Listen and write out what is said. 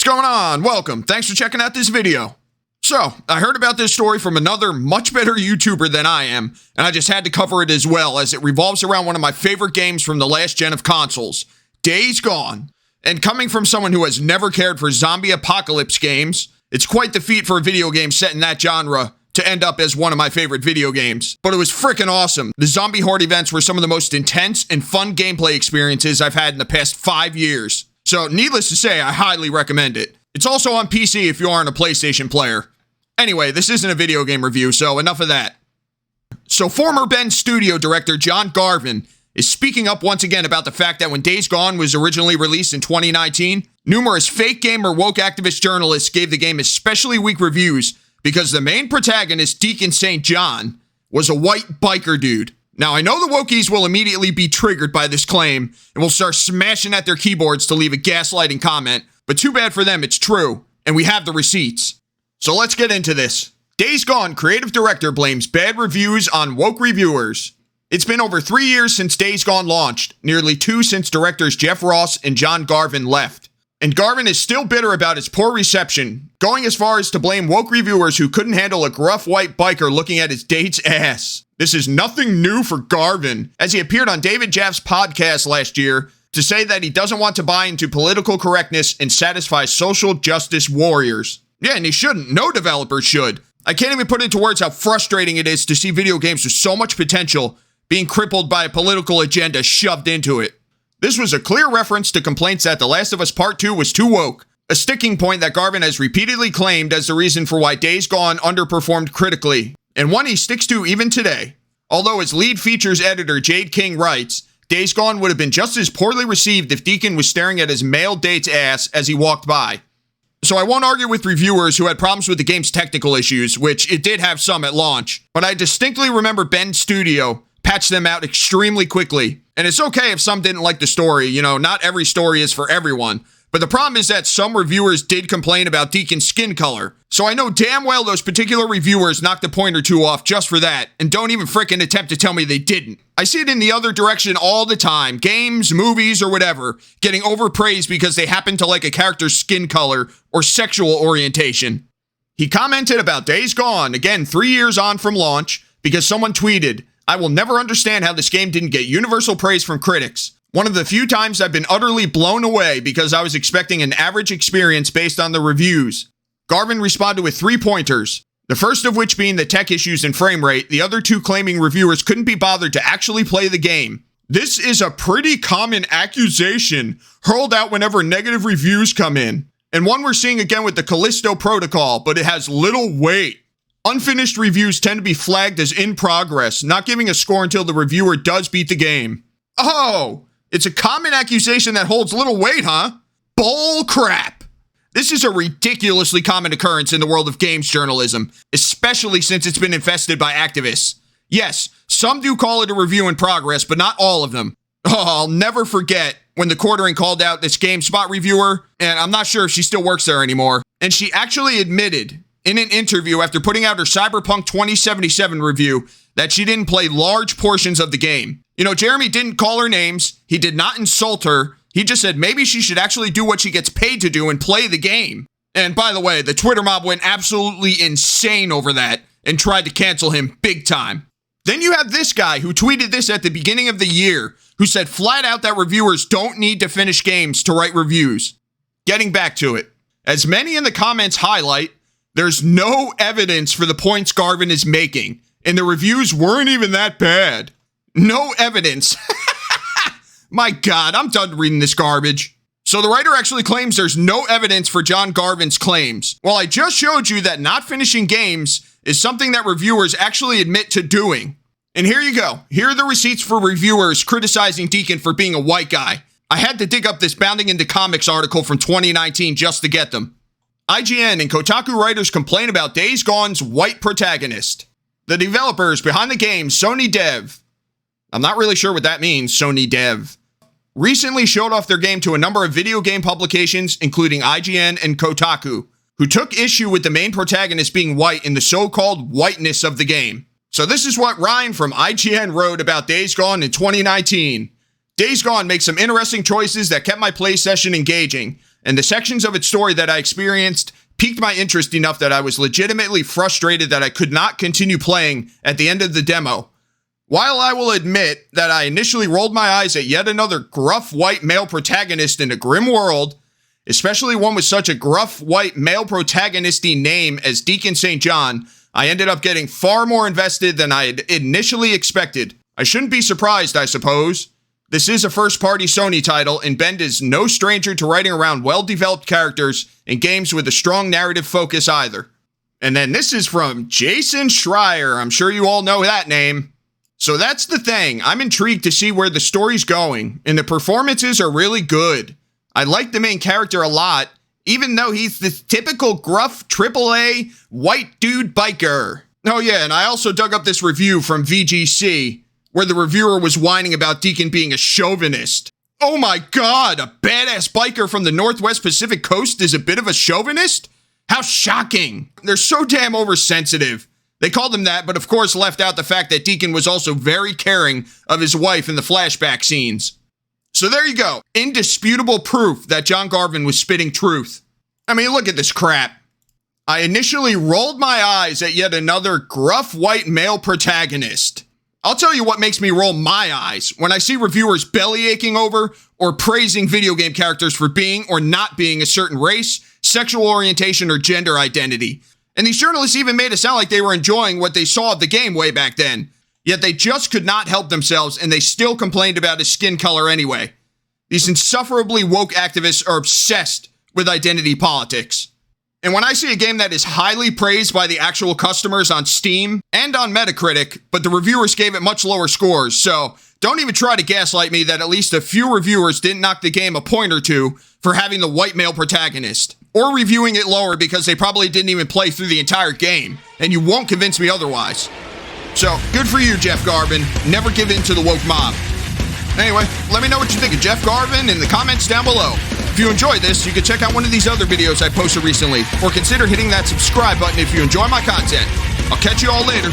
going on? Welcome. Thanks for checking out this video. So, I heard about this story from another much better YouTuber than I am, and I just had to cover it as well, as it revolves around one of my favorite games from the last gen of consoles, Days Gone. And coming from someone who has never cared for zombie apocalypse games, it's quite the feat for a video game set in that genre to end up as one of my favorite video games. But it was freaking awesome. The zombie horde events were some of the most intense and fun gameplay experiences I've had in the past 5 years. So, needless to say, I highly recommend it. It's also on PC if you aren't a PlayStation player. Anyway, this isn't a video game review, so enough of that. So, former Bend Studio director John Garvin is speaking up once again about the fact that when Days Gone was originally released in 2019, numerous fake gamer woke activist journalists gave the game especially weak reviews because the main protagonist, Deacon St. John, was a white biker dude. Now, I know the wokies will immediately be triggered by this claim and will start smashing at their keyboards to leave a gaslighting comment, but too bad for them, it's true, and we have the receipts. So let's get into this. Days Gone creative director blames bad reviews on woke reviewers. It's been over 3 years since Days Gone launched, nearly 2 since directors Jeff Ross and John Garvin left. And Garvin is still bitter about its poor reception, going as far as to blame woke reviewers who couldn't handle a gruff white biker looking at his date's ass. This is nothing new for Garvin, as he appeared on David Jaff's podcast last year to say that he doesn't want to buy into political correctness and satisfy social justice warriors. Yeah, and he shouldn't. No developer should. I can't even put into words how frustrating it is to see video games with so much potential being crippled by a political agenda shoved into it. This was a clear reference to complaints that The Last of Us Part 2 was too woke, a sticking point that Garvin has repeatedly claimed as the reason for why Days Gone underperformed critically, and one he sticks to even today. Although his lead features editor Jade King writes, Days Gone would have been just as poorly received if Deacon was staring at his male date's ass as he walked by. So I won't argue with reviewers who had problems with the game's technical issues, which it did have some at launch, but I distinctly remember Bend Studio patched them out extremely quickly. And it's okay if some didn't like the story, not every story is for everyone. But the problem is that some reviewers did complain about Deacon's skin color. So I know damn well those particular reviewers knocked a point or two off just for that, and don't even frickin' attempt to tell me they didn't. I see it in the other direction all the time, games, movies, or whatever, getting overpraised because they happen to like a character's skin color or sexual orientation. He commented about Days Gone, again 3 years on from launch, because someone tweeted, I will never understand how this game didn't get universal praise from critics. One of the few times I've been utterly blown away because I was expecting an average experience based on the reviews. Garvin responded with 3 pointers, the first of which being the tech issues and frame rate, the other 2 claiming reviewers couldn't be bothered to actually play the game. This is a pretty common accusation hurled out whenever negative reviews come in, and one we're seeing again with the Callisto Protocol, but it has little weight. Unfinished reviews tend to be flagged as in progress, not giving a score until the reviewer does beat the game. Oh, it's a common accusation that holds little weight, huh? Bull crap. This is a ridiculously common occurrence in the world of games journalism, especially since it's been infested by activists. Yes, some do call it a review in progress, but not all of them. Oh, I'll never forget when the Quartering called out this GameSpot reviewer, and I'm not sure if she still works there anymore, and she actually admitted in an interview after putting out her Cyberpunk 2077 review that she didn't play large portions of the game. Jeremy didn't call her names, he did not insult her, he just said maybe she should actually do what she gets paid to do and play the game. And by the way, the Twitter mob went absolutely insane over that and tried to cancel him big time. Then you have this guy who tweeted this at the beginning of the year, who said flat out that reviewers don't need to finish games to write reviews. Getting back to it, as many in the comments highlight, there's no evidence for the points Garvin is making, and the reviews weren't even that bad. No evidence. My God, I'm done reading this garbage. So the writer actually claims there's no evidence for John Garvin's claims. Well, I just showed you that not finishing games is something that reviewers actually admit to doing. And here you go. Here are the receipts for reviewers criticizing Deacon for being a white guy. I had to dig up this Bounding into Comics article from 2019 just to get them. IGN and Kotaku writers complain about Days Gone's white protagonist. The developers behind the game, Sony Dev, I'm not really sure what that means, Sony Dev, recently showed off their game to a number of video game publications, including IGN and Kotaku, who took issue with the main protagonist being white in the so-called whiteness of the game. So this is what Ryan from IGN wrote about Days Gone in 2019. Days Gone makes some interesting choices that kept my play session engaging, and the sections of its story that I experienced piqued my interest enough that I was legitimately frustrated that I could not continue playing at the end of the demo. While I will admit that I initially rolled my eyes at yet another gruff white male protagonist in a grim world, especially one with such a gruff white male protagonisty name as Deacon St. John, I ended up getting far more invested than I had initially expected. I shouldn't be surprised, I suppose. This is a first-party Sony title, and Bend is no stranger to writing around well-developed characters in games with a strong narrative focus either. And then this is from Jason Schreier. I'm sure you all know that name. So that's the thing. I'm intrigued to see where the story's going, and the performances are really good. I like the main character a lot, even though he's the typical gruff AAA white dude biker. Oh yeah, and I also dug up this review from VGC, where the reviewer was whining about Deacon being a chauvinist. Oh my god, a badass biker from the Northwest Pacific Coast is a bit of a chauvinist? How shocking. They're so damn oversensitive. They called him that, but of course left out the fact that Deacon was also very caring of his wife in the flashback scenes. So there you go. Indisputable proof that John Garvin was spitting truth. I mean, look at this crap. I initially rolled my eyes at yet another gruff white male protagonist. I'll tell you what makes me roll my eyes when I see reviewers belly aching over or praising video game characters for being or not being a certain race, sexual orientation, or gender identity. And these journalists even made it sound like they were enjoying what they saw of the game way back then. Yet they just could not help themselves, and they still complained about his skin color anyway. These insufferably woke activists are obsessed with identity politics. And when I see a game that is highly praised by the actual customers on Steam and on Metacritic, but the reviewers gave it much lower scores, so don't even try to gaslight me that at least a few reviewers didn't knock the game a point or two for having the white male protagonist, or reviewing it lower because they probably didn't even play through the entire game, and you won't convince me otherwise. So, good for you, Jeff Garvin. Never give in to the woke mob. Anyway, let me know what you think of Jeff Garvin in the comments down below. If you enjoyed this, you can check out one of these other videos I posted recently, or consider hitting that subscribe button if you enjoy my content. I'll catch you all later.